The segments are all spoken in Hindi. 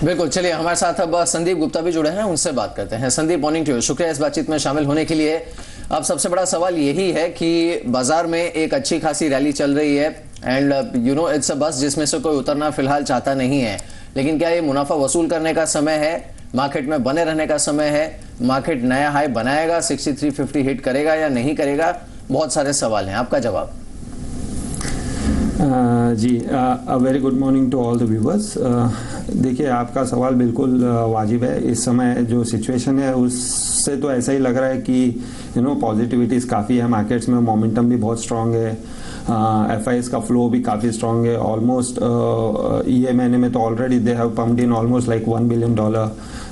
बिल्कुल, चलिए हमारे साथ अब संदीप गुप्ता भी जुड़े हैं, उनसे बात करते हैं। संदीप, मॉर्निंग टू यू, शुक्रिया इस बातचीत में शामिल होने के लिए। अब सबसे बड़ा सवाल यही है कि बाजार में एक अच्छी खासी रैली चल रही है and you know it's a बस जिसमें से कोई उतरना फिलहाल चाहता नहीं है, लेकिन क्या ये मुनाफा वसूल करने का समय है, मार्केट में बने रहने का समय है? मार्केट नया हाई बनाएगा, 6350 हिट करेगा या नहीं करेगा? बहुत सारे सवाल हैं, आपका जवाब। जी, very good morning to all the viewers. देखिए, आपका सवाल बिल्कुल वाजिब है। इस समय जो सिचुएशन है उससे तो ऐसा ही लग रहा है कि पॉजिटिविटीज़ काफ़ी है मार्केट्स में, मोमेंटम भी बहुत स्ट्रांग है, एफआईएस का फ्लो भी काफ़ी स्ट्रांग है। ऑलमोस्ट ये महीने में तो already they have pumped in almost like $1 billion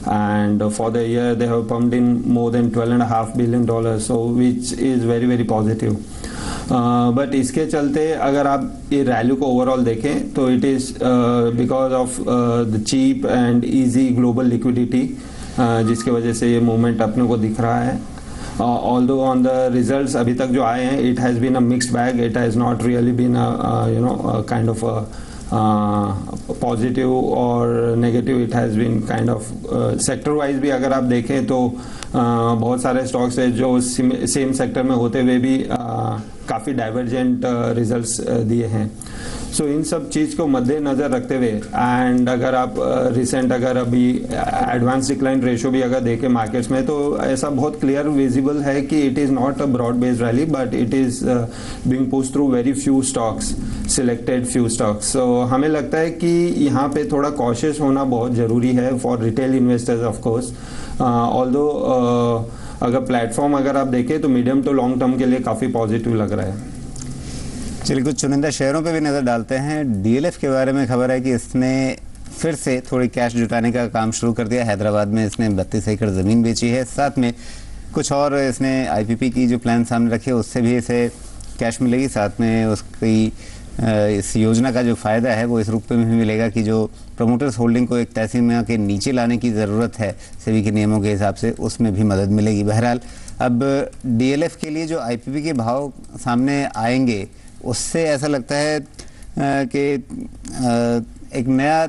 and for the year they have pumped in more than $12.5 billion, so which is very very positive. But इसके चलते अगर आप ये रैली को ओवरऑल देखें तो it is because of the cheap and easy global liquidity, जिसके वजह से ये मूवमेंट अपने को दिख रहा है। ऑल्दो ऑन द रिजल्ट्स अभी तक जो आए हैं, it has been a mixed bag, it has not really been kind of positive और negative, it has been kind of sector wise भी अगर आप देखें तो बहुत सारे स्टॉक्स है जो सेम सेक्टर में होते हुए भी काफ़ी डाइवर्जेंट रिजल्ट्स दिए हैं। सो इन सब चीज़ को मद्देनज़र रखते हुए एंड अगर आप रिसेंट अगर अभी एडवांस डिक्लाइन रेशो भी अगर देखें मार्केट्स में, तो ऐसा बहुत क्लियर विजिबल है कि it is not a broad based rally but it is being pushed through very few stocks, selected few stocks. So हमें लगता है कि यहाँ पे थोड़ा कॉशियस होना बहुत ज़रूरी है for retail investors of course. Although अगर प्लेटफॉर्म अगर आप देखें तो मीडियम टू लॉन्ग टर्म के लिए काफ़ी पॉजिटिव लग रहा है। चलिए कुछ चुनिंदा शेयरों पे भी नज़र डालते हैं। डीएलएफ के बारे में खबर है कि इसने फिर से थोड़ी कैश जुटाने का काम शुरू कर दिया। हैदराबाद में इसने 32 एकड़ ज़मीन बेची है, साथ में कुछ और इसने आईपीपी की जो प्लान सामने रखे उससे भी इसे कैश मिलेगी, साथ में उसकी इस योजना का जो फ़ायदा है वो इस रूप में भी मिलेगा कि जो प्रमोटर्स होल्डिंग को एक तय सीमा के नीचे लाने की ज़रूरत है सेबी के नियमों के हिसाब से, उसमें भी मदद मिलेगी। बहरहाल अब डीएलएफ के लिए जो आईपीपी के भाव सामने आएंगे उससे ऐसा लगता है कि एक नया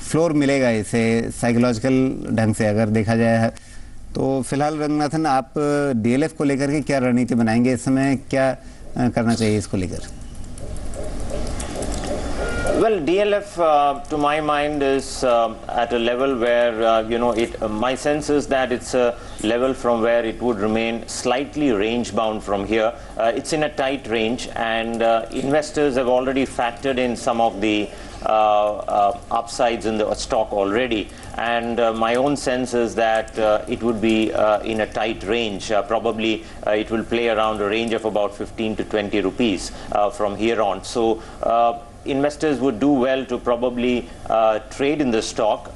फ्लोर मिलेगा इसे साइकोलॉजिकल ढंग से अगर देखा जाए तो। फिलहाल रंगनाथन, आप डीएलएफ को लेकर के क्या रणनीति बनाएंगे इस समय, क्या करना चाहिए इसको लेकर? Well, DLF to my mind is at a level where my sense is that it's a level from where it would remain slightly range bound from here. It's in a tight range and investors have already factored in some of the upsides in the stock already, and my own sense is that it would be in a tight range. Probably it will play around a range of about 15 to 20 rupees from here on. So investors would do well to probably trade in the stock,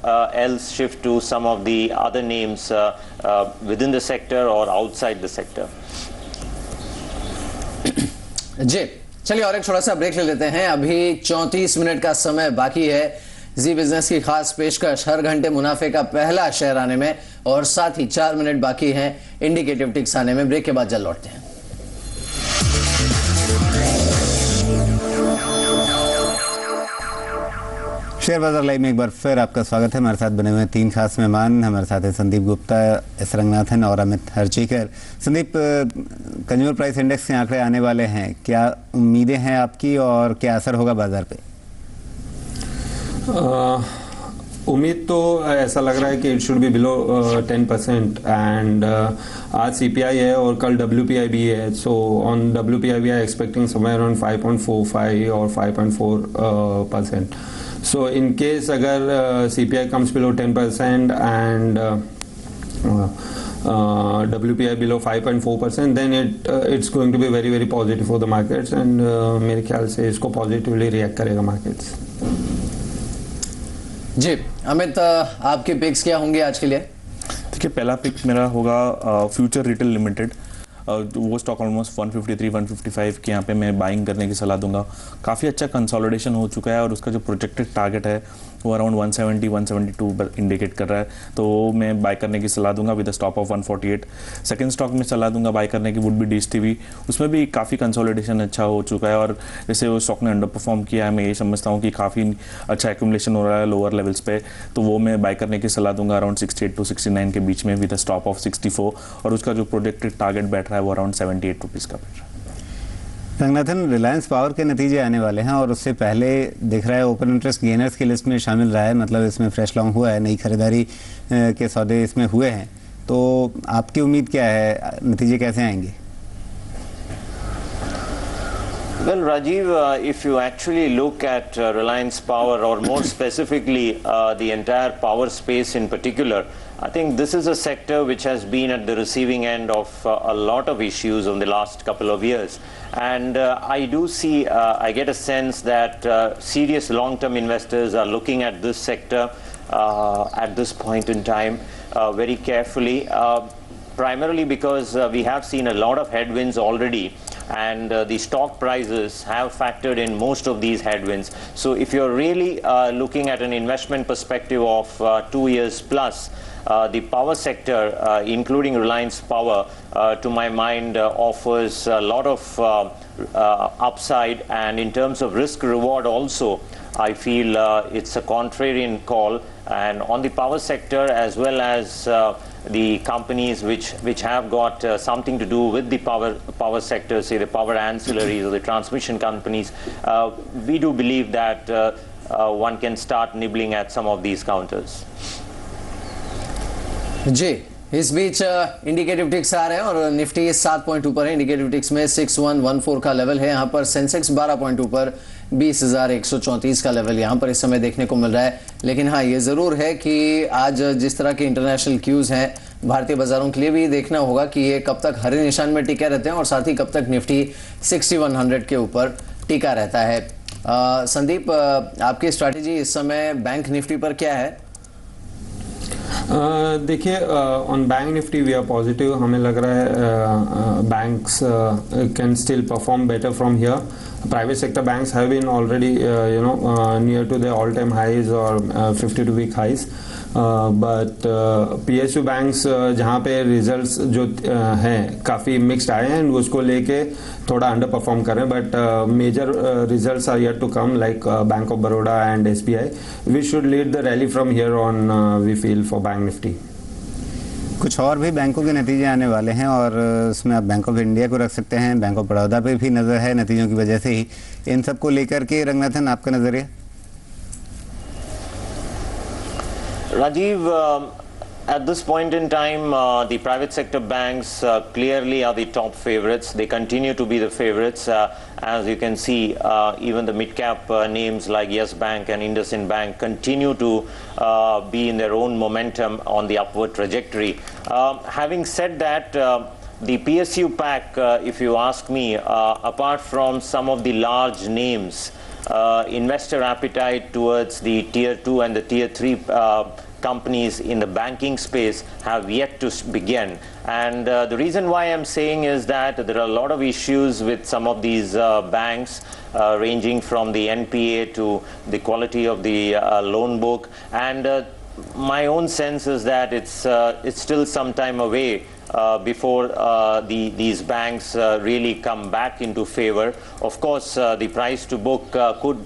else shift to some of the other names within the sector or outside the sector. जी, चलिए और एक छोटा सा ब्रेक ले लेते हैं। अभी 34 मिनट का समय बाकी है जी बिजनेस की खास पेशकश, हर घंटे मुनाफे का पहला शेयर आने में, और साथ ही 4 मिनट बाकी हैं इंडिकेटिव टिक्स आने में। ब्रेक के बाद जल्द लौटते हैं। शेयर बाजार लाइव में एक बार फिर आपका स्वागत है। हमारे साथ बने हुए 3 खास मेहमान। हमारे साथ है संदीप गुप्ता, एस रंगनाथन और Amit Harchekar. Sandeep, consumer price index के आंकड़े आने वाले हैं, क्या उम्मीदें हैं आपकी और क्या असर होगा बाजार पे? उम्मीद तो ऐसा लग रहा है कि it should be below 10% and आज सीपीआई है और कल डब्ल्यूपीआई भी है। So on WPI we are expecting somewhere around 5.45 और 5.4%. So in case अगर CPI comes below 10% and WPI below 5.4%, then it's going to be very very positive for the markets and मेरे ख्याल से इसको positively react करेगा markets। जी अमित, आपके पिक्स क्या होंगे आज के लिए? देखिए, पहला पिक मेरा होगा फ्यूचर रिटेल लिमिटेड। वो स्टॉक ऑलमोस्ट 153 155 के यहाँ पे मैं बाइंग करने की सलाह दूंगा। काफ़ी अच्छा कंसोलिडेशन हो चुका है और उसका जो प्रोजेक्टेड टारगेट है वो अराउंड 170 172 इंडिकेट कर रहा है, तो मैं बाय करने की सलाह दूंगा with stop of 148। Second stock में सलाह दूंगा बाय करने की वुड बी डिश टीवी। उसमें भी काफ़ी कंसोलिडेशन अच्छा हो चुका है और जैसे वो स्टॉक ने अंडर परफॉर्म किया है, मैं ये समझता हूँ कि काफ़ी अच्छा एक्यूमुलेशन हो रहा है लोअर लेवल्स पे, तो वो मैं बाय करने की सलाह दूंगा अराउंड 68 to 69 के बीच में विद स्टॉप ऑफ 64, और उसका जो प्रोजेक्टेड टारगेट बैठ रहा है वो अराउंड 78 रुपीज़ का बैठ रहा है। रंगनाथन, रिलायंस पावर के नतीजे आने वाले हैं और उससे पहले दिख रहा है ओपन इंटरेस्ट गेनर्स की लिस्ट में शामिल रहा है, मतलब इसमें फ्रेश लॉन्ग हुआ है, नई खरीदारी के सौदे इसमें हुए हैं, तो आपकी उम्मीद क्या है, नतीजे कैसे आएंगे? Well, Rajiv, if you actually look at Reliance Power, or more specifically the entire power space in particular, I think this is a sector which has been at the receiving end of a lot of issues in the last couple of years. And I do see, I get a sense that serious long-term investors are looking at this sector at this point in time very carefully, primarily because we have seen a lot of headwinds already, and the stock prices have factored in most of these headwinds. So if you're really looking at an investment perspective of 2 years plus, the power sector, including Reliance Power, to my mind offers a lot of upside, and in terms of risk reward also, I feel it's a contrarian call. And on the power sector, as well as the companies which have got something to do with the power sector, say the power ancillaries or the transmission companies, we do believe that one can start nibbling at some of these counters. जी, इस बीच इंडिकेटिव टिक्स आ रहे हैं और निफ्टी 7 पॉइंट ऊपर है। इंडिकेटिव टिक्स में 6114 का लेवल है। यहाँ पर सेंसेक्स 12 पॉइंट ऊपर 20,134 का लेवल यहाँ पर इस समय देखने को मिल रहा है। लेकिन हाँ, ये ज़रूर है कि आज जिस तरह के इंटरनेशनल क्यूज़ हैं भारतीय बाजारों के लिए भी देखना होगा कि ये कब तक हरे निशान में टिके रहते हैं और साथ ही कब तक निफ्टी 6100 के ऊपर टिका रहता है। संदीप, आपकी स्ट्रैटेजी इस समय बैंक निफ्टी पर क्या है? देखिए, on bank nifty we are positive. हमें लग रहा है banks can still perform better from here. Private sector banks have been already near to their all-time highs or 52-week highs, but PSU banks जहाँ पे results जो हैं काफ़ी mixed आए हैं, उसको लेके थोड़ा अंडर परफॉर्म कर रहे हैं, but major results are yet to come, like Bank of Baroda and SBI. We should lead the rally from here on, we feel, for Bank Nifty. कुछ और भी बैंकों के नतीजे आने वाले हैं और उसमें आप बैंक ऑफ इंडिया को रख सकते हैं, बैंक ऑफ बड़ौदा पे भी नज़र है नतीजों की वजह से ही। इन सब को लेकर के रंगनाथन, आपका नज़रिया? Rajiv, at this point in time, the private sector banks clearly are the top favorites. They continue to be the favorites. As you can see, even the mid-cap names like Yes Bank and IndusInd Bank continue to be in their own momentum on the upward trajectory. Having said that, the PSU pack, if you ask me, apart from some of the large names, investor appetite towards the tier 2 and the tier 3 companies in the banking space have yet to begin. And the reason why I'm saying is that there are a lot of issues with some of these banks, ranging from the NPA to the quality of the loan book. And my own sense is that it's still some time away before these banks really come back into favor. Of course, the price to book could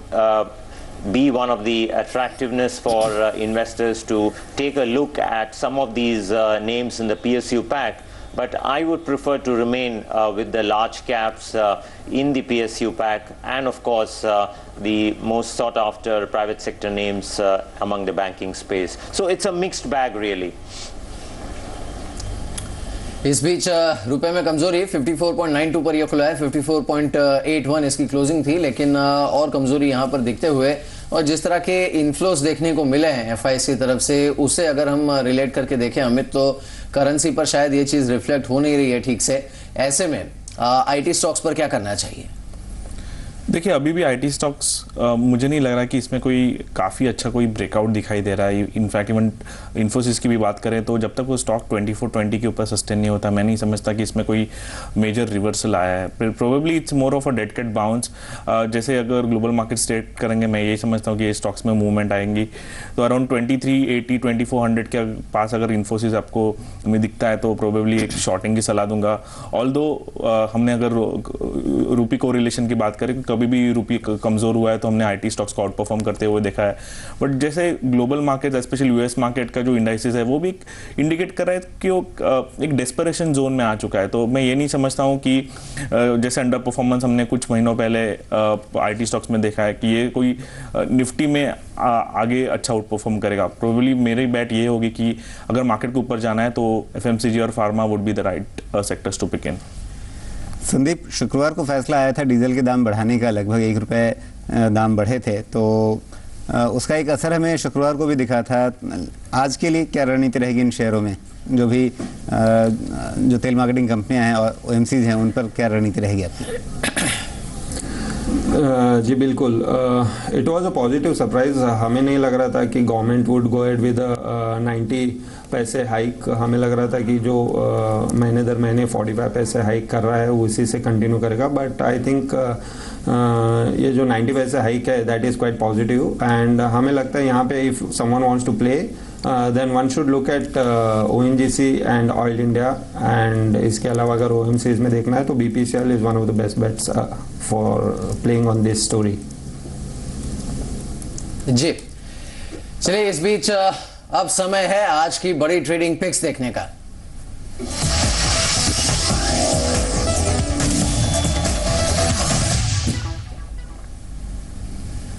be one of the attractiveness for investors to take a look at some of these names in the PSU pack, but I would prefer to remain with the large caps in the PSU pack, and of course the most sought after private sector names among the banking space. So it's a mixed bag really. इस बीच रुपए में कमजोरी 54.92 पर यह खुला है। 54.81 इसकी क्लोजिंग थी, लेकिन और कमजोरी यहां पर दिखते हुए और जिस तरह के इन्फ्लोस देखने को मिले हैं FIs की तरफ से, उसे अगर हम रिलेट करके देखें अमित, तो करेंसी पर शायद ये चीज रिफ्लेक्ट हो नहीं रही है ठीक से। ऐसे में IT स्टॉक्स पर क्या करना चाहिए? देखिए अभी भी आईटी स्टॉक्स मुझे नहीं लग रहा कि इसमें कोई काफ़ी अच्छा कोई ब्रेकआउट दिखाई दे रहा है। इनफैक्ट इवन इन्फोसिस की भी बात करें तो जब तक वो स्टॉक 2420 के ऊपर सस्टेन नहीं होता, मैं नहीं समझता कि इसमें कोई मेजर रिवर्सल आया है। Probably it's more of a dead cat bounce. जैसे अगर ग्लोबल मार्केट स्टेट करेंगे, मैं यही समझता हूँ कि ये स्टॉक्स में मूवमेंट आएंगी। तो अराउंड 2380 2400 के पास अगर इन्फोसिस आपको में दिखता है तो प्रोबेबली एक शॉर्टिंग की सलाह दूंगा। ऑल्दो हमने अगर रूपी को रिलेशन की बात करें, कभी भी रूपी कमजोर हुआ है तो हमने आईटी स्टॉक्स को आउट परफॉर्म करते हुए देखा है। बट जैसे global market specially US market का जो इंडाइसिस है वो भी इंडिकेट कर रहा है कि वो एक डेस्परेशन जोन में आ चुका है। तो मैं ये नहीं समझता हूँ कि जैसे अंडर परफॉर्मेंस हमने कुछ महीनों पहले आईटी स्टॉक्स में देखा है कि ये कोई निफ्टी में आगे अच्छा आउट परफॉर्म करेगा। प्रोबेबली मेरी बैट ये होगी कि अगर मार्केट के ऊपर जाना है तो एफएमसीजी और pharma would be the right sectors to pick in. Sandeep, शुक्रवार को फैसला आया था डीजल के दाम बढ़ाने का, लगभग 1 रुपये दाम बढ़े थे, तो उसका एक असर हमें शुक्रवार को भी दिखा था। आज के लिए क्या रणनीति रहेगी इन शेयरों में, जो भी जो तेल मार्केटिंग कंपनियां हैं और ओएमसीज हैं, उन पर क्या रणनीति रहेगी आपकी? जी बिल्कुल, it was a positive surprise. हमें नहीं लग रहा था कि government would go ahead with 90 पैसे हाइक। हमें लग रहा था कि जो महीने दर महीने 45 पैसे हाइक कर रहा है उसी से कंटिन्यू करेगा। बट आई थिंक ये जो 90 पैसे हाइक है that is quite positive. And हमें लगता है यहाँ पे if someone wants to play then one should look at ONGC and Oil India, and इसके अलावा अगर OMCs में देखना है तो BPCL is one of the best bets for playing on this story। जी चलिए, इस बीच अब समय है आज की बड़ी ट्रेडिंग पिक्स देखने का।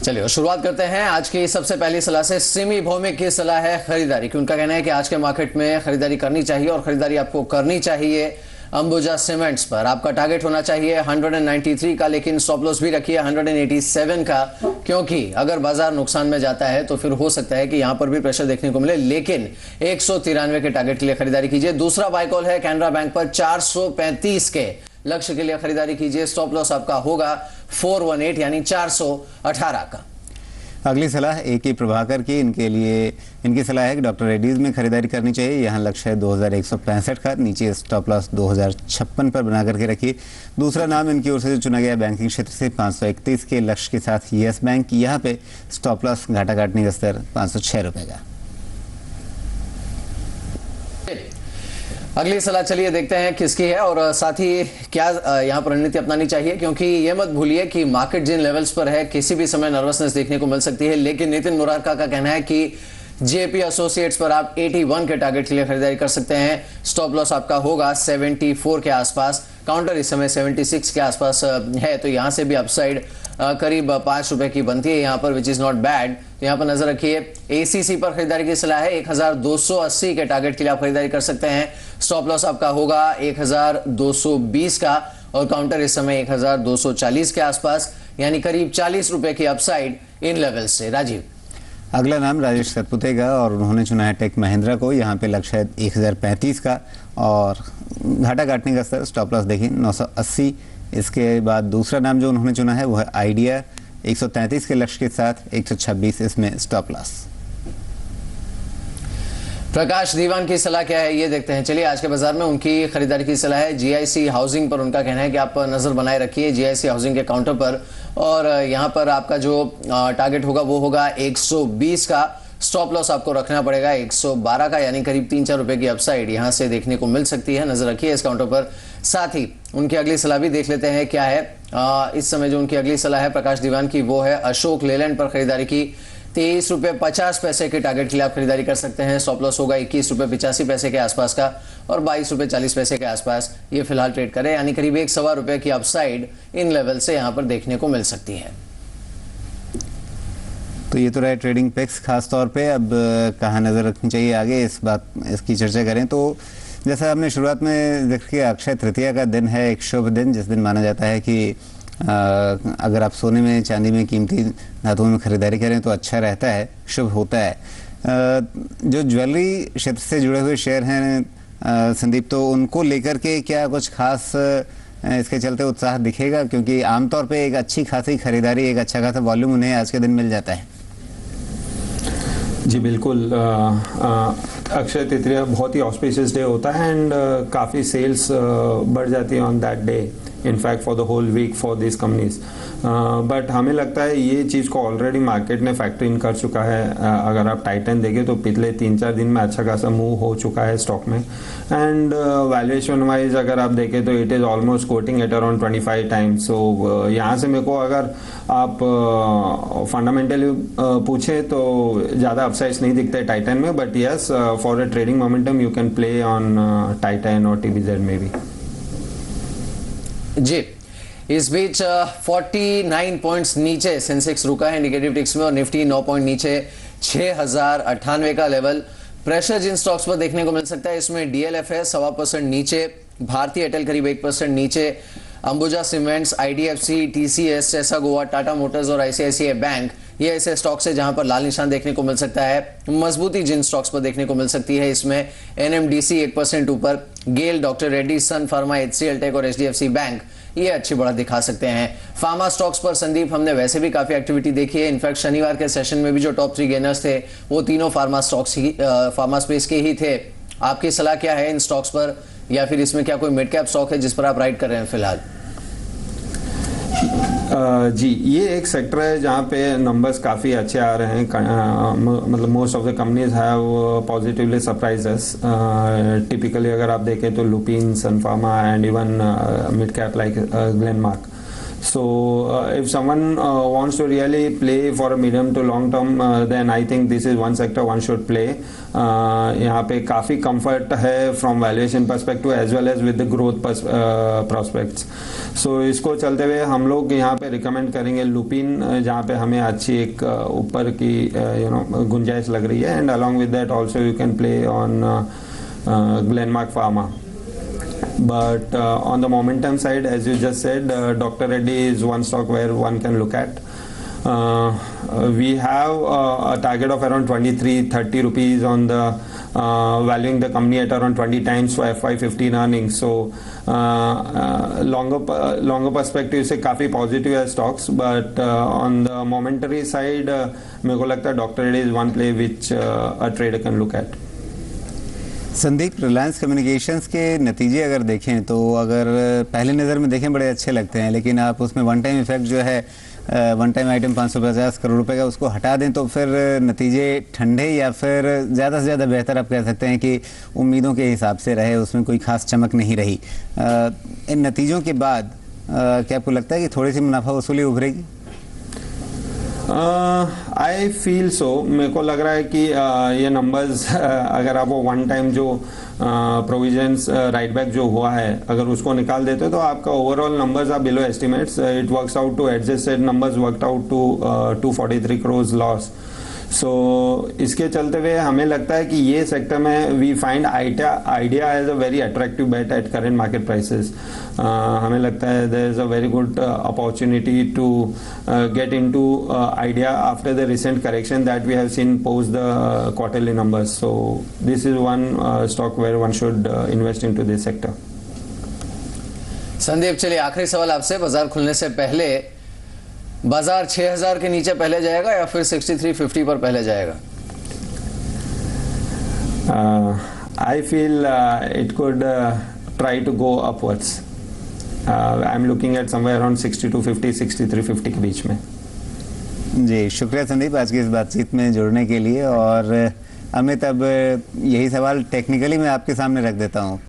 चलिए और शुरुआत करते हैं आज की सबसे पहली सलाह से। सिमी भौमिक की सलाह है खरीदारी की। उनका कहना है कि आज के मार्केट में खरीदारी करनी चाहिए और खरीदारी आपको करनी चाहिए अंबुजा सीमेंट्स पर। आपका टारगेट होना चाहिए 193 का, लेकिन स्टॉप लॉस भी रखिए 187 का, क्योंकि अगर बाजार नुकसान में जाता है तो फिर हो सकता है कि यहां पर भी प्रेशर देखने को मिले, लेकिन 193 के टारगेट के लिए खरीदारी कीजिए। दूसरा बाय कॉल है कैनरा बैंक पर 435 के लक्ष्य के लिए खरीदारी कीजिए। स्टॉप लॉस आपका होगा 418 यानी 418 का। अगली सलाह A.K. प्रभाकर की, इनके लिए इनकी सलाह है कि डॉक्टर रेड्डीज में खरीदारी करनी चाहिए। यहाँ लक्ष्य है 2165 का, नीचे स्टॉप लॉस 2056 पर बना करके रखिए। दूसरा नाम इनकी ओर से जो चुना गया बैंकिंग क्षेत्र से 531 के लक्ष्य के साथ यस बैंक, यहाँ पे स्टॉप लॉस घाटा काटने का स्तर 506 रुपए का। अगली सलाह चलिए देखते हैं किसकी है और साथ ही क्या यहां पर रणनीति अपनानी चाहिए, क्योंकि ये मत भूलिए कि मार्केट जिन लेवल्स पर है किसी भी समय नर्वसनेस देखने को मिल सकती है। लेकिन नितिन मुरारका का कहना है कि जेपी एसोसिएट्स पर आप 81 के टारगेट के लिए खरीदारी कर सकते हैं। स्टॉप लॉस आपका होगा 74 के आसपास, काउंटर इस समय 76 के आसपास है, तो यहां से भी अपसाइड करीब 5 रुपए की बनती है यहां पर, विच इज नॉट बैड। तो यहां पर नजर रखिए। एसीसी पर खरीदारी की सलाह है 1280 के टारगेट के लिए आप खरीदारी कर सकते हैं। स्टॉप लॉस आपका होगा 1220 का और काउंटर इस समय 1240 के आसपास, यानी करीब 40 रुपए की अपसाइड इन लेवल से। राजीव, अगला नाम राजेश सतपुते का और उन्होंने चुना है टेक महिंद्रा को। यहाँ पे लक्ष्य है 1035 का और घाटा काटने का स्तर स्टॉप लॉस देखिए 980। इसके बाद दूसरा नाम जो उन्होंने चुना है वो है आइडिया, 133 के लक्ष्य के साथ 126 इसमें स्टॉप लॉस। प्रकाश दीवान की सलाह क्या है ये देखते हैं। चलिए आज के बाजार में उनकी खरीदारी की सलाह है जीआईसी हाउसिंग पर। उनका कहना है कि आप नजर बनाए रखिए जीआईसी हाउसिंग के काउंटर पर, और यहां पर आपका जो टारगेट होगा वो होगा 120 का। स्टॉप लॉस आपको रखना पड़ेगा 112 का, यानी करीब 3-4 रुपए की अपसाइड यहां से देखने को मिल सकती है। नजर रखिए इस काउंटर पर। साथ ही उनकी अगली सलाह भी देख लेते हैं क्या है। इस समय जो उनकी अगली सलाह है प्रकाश दीवान की वो है अशोक लेलैंड पर खरीदारी की। 23 रुपए 50 पैसे के टारगेट के लिए आप खरीदारी कर सकते हैं। स्टॉप लॉस होगा 21 रुपए 85 पैसे के आसपास का और 22 रुपए 40 पैसे के आसपास ये फिलहाल ट्रेड करें, यानी करीब 1.25 रुपए की अपसाइड इन लेवल से यहां पर देखने को मिल सकती है। तो ये तो रहे ट्रेडिंग पिक्स। खास तौर पे अब कहाँ नज़र रखनी चाहिए आगे, इस बात इसकी चर्चा करें तो जैसा हमने शुरुआत में जिक्र किया, अक्षय तृतीया का दिन है, एक शुभ दिन, जिस दिन माना जाता है कि अगर आप सोने में चांदी में कीमती धातुओं में खरीदारी करें तो अच्छा रहता है, शुभ होता है। जो ज्वेलरी क्षेत्र से जुड़े हुए शेयर हैं संदीप, तो उनको लेकर के क्या कुछ खास इसके चलते उत्साह दिखेगा, क्योंकि आमतौर पे एक अच्छी खासी खरीदारी, एक अच्छा खासा वॉल्यूम उन्हें आज के दिन मिल जाता है। जी बिल्कुल, अक्षय तृतीया बहुत ही ऑस्पिशियस डे होता है एंड काफ़ी सेल्स बढ़ जाती है on that day, in fact for the whole week for this companies. But हमें लगता है ये चीज़ को ऑलरेडी मार्केट ने फैक्टर इन कर चुका है। अगर आप टाइटन देखें तो पिछले 3-4 दिन में अच्छा खासा मूव हो चुका है स्टॉक में, एंड वैल्यूएशन वाइज अगर आप देखें तो it is almost quoting at around 25 times. So यहाँ से मेरे को अगर आप फंडामेंटली पूछे तो ज़्यादा अपसाइड्स नहीं दिखते टाइटन में, but yes for a trading momentum you can play on Titan और टीबीजेड में भी। जी, इस बीच 49 पॉइंट्स नीचे सेंसेक्स रुका है इंडिकेटिव टिक्स में, और निफ्टी 9 पॉइंट नीचे 6098 का लेवल। प्रेशर जिन स्टॉक्स पर देखने को मिल सकता है इसमें डीएलएफ है 1.25% नीचे, भारतीय एयरटेल करीब 1% नीचे, Ambuja cements, IDFC, TCS, Tesa Goa, Tata Motors और आईसीआईसीआई बैंक, ये ऐसे स्टॉक्स है जहां पर लाल निशान देखने को मिल सकता है। मजबूती जिन स्टॉक्स पर देखने को मिल सकती है इसमें एनएमडीसी 1% ऊपर, गेल, डॉक्टर रेड्डी, सन फार्मा, एचसीएल टेक और एचडीएफसी बैंक ये अच्छी बढ़त दिखा सकते हैं। फार्मा स्टॉक्स पर संदीप हमने वैसे भी काफी एक्टिविटी देखी है, इनफैक्ट शनिवार के सेशन में भी जो टॉप 3 गेनर्स थे वो तीनों फार्मा स्टॉक्स ही फार्मा स्पेस के ही थे। आपकी सलाह क्या है इन स्टॉक्स पर, या फिर इसमें क्या कोई मिड कैप स्टॉक है जिस पर आप राइड कर रहे हैं फिलहाल? जी, ये एक सेक्टर है जहाँ पे नंबर्स काफ़ी अच्छे आ रहे हैं, मतलब most of the companies have positively surprised us. Typically अगर आप देखें तो Lupin, Sun Pharma and even mid cap like Glenmark. So if someone wants to really play for a medium to long term, then I think this is one sector one should play. यहाँ पे काफ़ी comfort है from valuation perspective as well as with the growth prospects. So इसको चलते हुए हम लोग यहाँ पे recommend करेंगे लुपिन, जहाँ पे हमें अच्छी एक ऊपर की गुंजाइश लग रही है, and along with that also you can play on Glenmark Pharma. But on the momentum side, as you just said, Dr. Reddy is one stock where one can look at. We have a target of around 23-30 rupees on the valuing the company at around 20 times for FY15 earnings. So longer perspective से काफ़ी positive है stocks, but on the momentary side मेरे को लगता है Dr. Reddy is one play which a trader can look at. Sandeep, Reliance communications के नतीजे अगर देखें तो अगर पहली नज़र में देखें बड़े अच्छे लगते हैं, लेकिन आप उसमें वन टाइम इफेक्ट जो है, वन टाइम आइटम 550 करोड़ रुपए का, उसको हटा दें तो फिर नतीजे ठंडे या फिर ज़्यादा से ज़्यादा बेहतर आप कह सकते हैं कि उम्मीदों के हिसाब से रहे, उसमें कोई खास चमक नहीं रही। इन नतीजों के बाद क्या आपको लगता है कि थोड़ी सी मुनाफा वसूली उभरेगी? I feel so. मेरे को लग रहा है कि ये नंबर्स अगर आप वो वन टाइम जो प्रोविजंस राइट बैक जो हुआ है अगर उसको निकाल देते तो आपका overall numbers are below estimates. It works out to adjusted numbers worked out to 243 crore loss. So इसके चलते हुए हमें लगता है कि ये सेक्टर में we find Idea as a very attractive bet at current market prices. हमें लगता है there is a very good opportunity to get into Idea after the recent correction that we have seen post the quarterly numbers. So this is one stock where one should invest into this sector. Sandeep, चलिए आखिरी सवाल आपसे, बाजार खुलने से पहले बाजार 6000 के नीचे पहले जाएगा या फिर 6350 पर पहले जाएगा? I feel it could try to go upwards. I'm looking at somewhere around 6250, 6350 के बीच में। जी, शुक्रिया संदीप आज की इस बातचीत में जुड़ने के लिए। और अमित, अब यही सवाल टेक्निकली मैं आपके सामने रख देता हूँ।